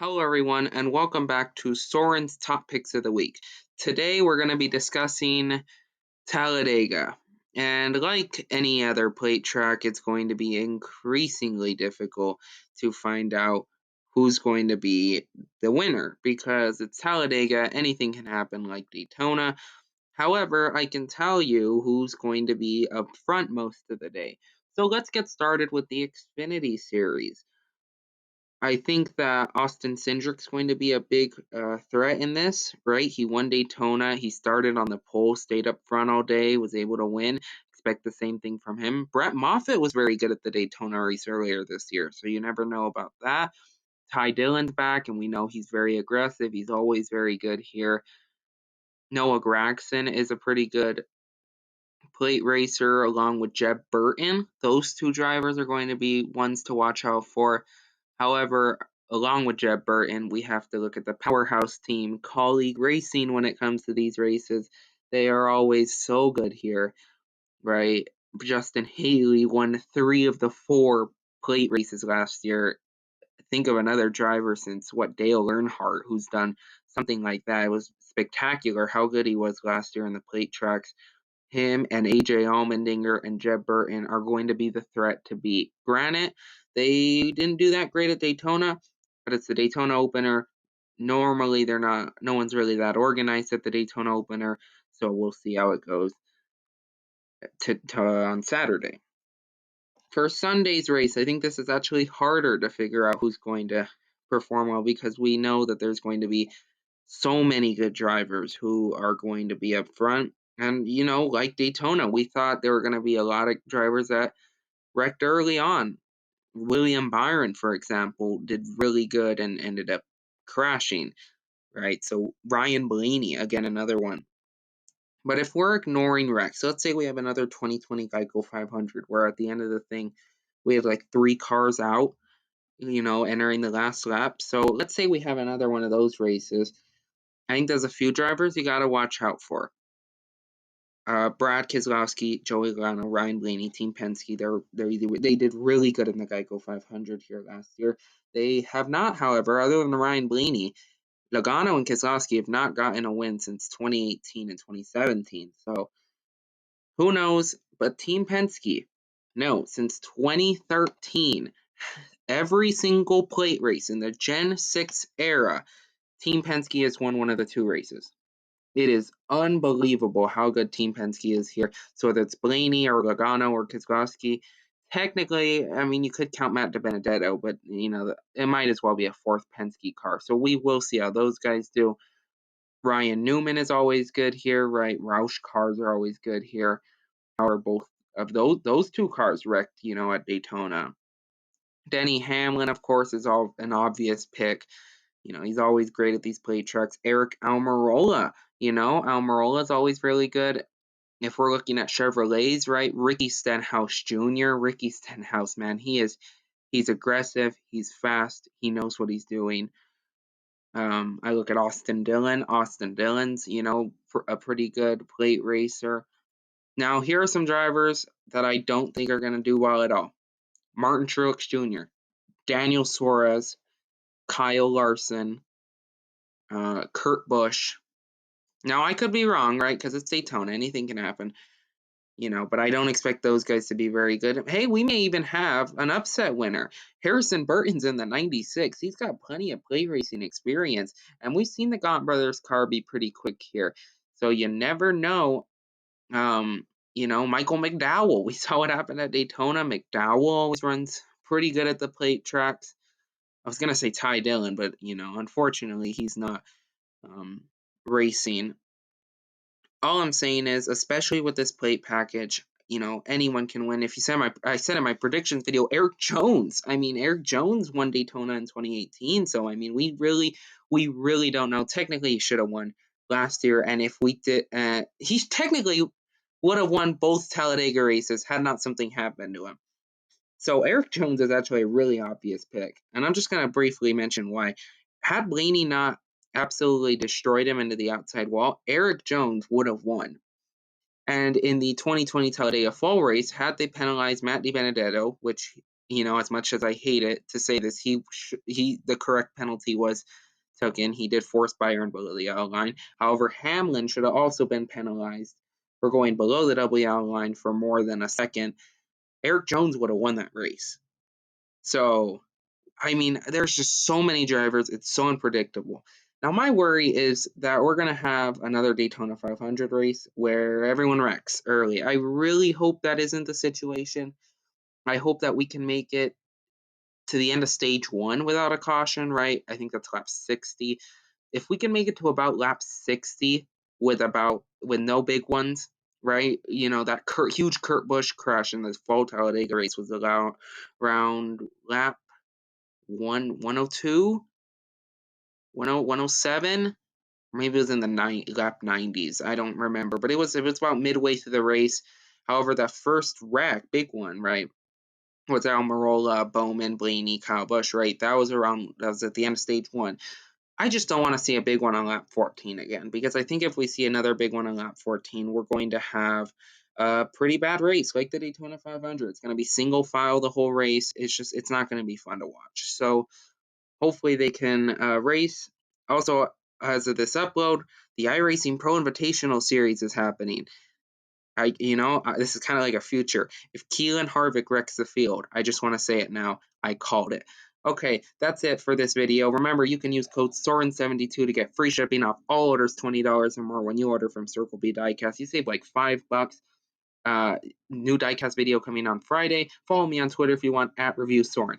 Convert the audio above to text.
Hello, everyone, and welcome back to Soren's Top Picks of the Week. Today, we're going to be discussing Talladega. And like any other plate track, it's going to be increasingly difficult to find out who's going to be the winner because it's Talladega, anything can happen like Daytona. However, I can tell you who's going to be up front most of the day. So let's get started with the Xfinity Series. I think that Austin Cindric's going to be a big threat in this, right? He won Daytona. He started on the pole, stayed up front all day, was able to win. Expect the same thing from him. Brett Moffitt was very good at the Daytona race earlier this year, so you never know about that. Ty Dillon's back, and we know he's very aggressive. He's always very good here. Noah Gragson is a pretty good plate racer along with Jeb Burton. Those two drivers are going to be ones to watch out for. However, along with Jeb Burton, we have to look at the powerhouse team, Colleague Racing, when it comes to these races. They are always so good here, right? Justin Haley won 3 of the 4 plate races last year. Think of another driver since, Dale Earnhardt, who's done something like that. It was spectacular how good he was last year in the plate tracks. Him and AJ Allmendinger and Jeb Burton are going to be the threat to beat. Granted, they didn't do that great at Daytona, but it's the Daytona opener. Normally, no one's really that organized at the Daytona opener, so we'll see how it goes on Saturday. For Sunday's race, I think this is actually harder to figure out who's going to perform well because we know that there's going to be so many good drivers who are going to be up front. And, like Daytona, we thought there were going to be a lot of drivers that wrecked early on. William Byron, for example, did really good and ended up crashing, right? So Ryan Blaney, again, another one. But if we're ignoring wrecks, so let's say we have another 2020 Geico 500, where at the end of the thing, we have like 3 cars out, entering the last lap. So let's say we have another one of those races. I think there's a few drivers you got to watch out for. Brad Keselowski, Joey Logano, Ryan Blaney, Team Penske. They did really good in the Geico 500 here last year. They have not, however, other than Ryan Blaney, Logano and Keselowski have not gotten a win since 2018 and 2017. So who knows? But Team Penske, no, since 2013, every single plate race in the Gen 6 era, Team Penske has won one of the 2 races. It is unbelievable how good Team Penske is here. So whether it's Blaney or Logano or Keselowski, technically, I mean, you could count Matt DiBenedetto, but, it might as well be a 4th Penske car. So we will see how those guys do. Ryan Newman is always good here, right? Roush cars are always good here. However, both of those 2 cars wrecked, at Daytona. Denny Hamlin, of course, is an obvious pick. He's always great at these plate tracks. Eric Almirola, Almirola is always really good. If we're looking at Chevrolets, right? Ricky Stenhouse Jr. Ricky Stenhouse, man, he's aggressive, he's fast, he knows what he's doing. I look at Austin Dillon. Austin Dillon's, a pretty good plate racer. Now, here are some drivers that I don't think are going to do well at all. Martin Truex Jr., Daniel Suarez, Kyle Larson, Kurt Busch. Now, I could be wrong, right? Because it's Daytona. Anything can happen. But I don't expect those guys to be very good. Hey, we may even have an upset winner. Harrison Burton's in the 96. He's got plenty of plate racing experience. And we've seen the Gaunt Brothers car be pretty quick here. So you never know. Michael McDowell. We saw what happened at Daytona. McDowell always runs pretty good at the plate tracks. I was going to say Ty Dillon, but, unfortunately, he's not racing. All I'm saying is, especially with this plate package, anyone can win. If you said I said in my predictions video, Eric Jones. Eric Jones won Daytona in 2018. So, we really don't know. Technically, he should have won last year. And if we did, he technically would have won both Talladega races had not something happened to him. So Eric Jones is actually a really obvious pick. And I'm just going to briefly mention why. Had Blaney not absolutely destroyed him into the outside wall, Eric Jones would have won. And in the 2020 Talladega Fall race, had they penalized Matt DiBenedetto, which as much as I hate it to say this, the correct penalty was taken. He did force Byron below the yellow line. However, Hamlin should have also been penalized for going below the double yellow line for more than a second. Eric Jones would have won that race. So, I mean, there's just so many drivers. It's so unpredictable. Now, my worry is that we're going to have another Daytona 500 race where everyone wrecks early. I really hope that isn't the situation. I hope that we can make it to the end of stage 1 without a caution, right? I think that's lap 60. If we can make it to about lap 60 with no big ones, right? That huge Kurt Busch crash in the fall Talladega race was around lap 102, 107. Maybe it was in the lap 90s. I don't remember, but it was about midway through the race. However, that first wreck, big one, right, was Almirola, Bowman, Blaney, Kyle Busch, right? That was at the end of stage 1. I just don't want to see a big one on lap 14 again, because I think if we see another big one on lap 14, we're going to have a pretty bad race, like the Daytona 500. It's going to be single file the whole race. It's not going to be fun to watch. So hopefully they can race. Also, as of this upload, the iRacing Pro Invitational Series is happening. This is kind of like a future. If Keelan Harvick wrecks the field, I just want to say it now. I called it. Okay, that's it for this video. Remember, you can use code Soren72 to get free shipping off all orders $20 or more when you order from Circle B Diecast. You save like $5. New diecast video coming on Friday. Follow me on Twitter if you want @ReviewSoren.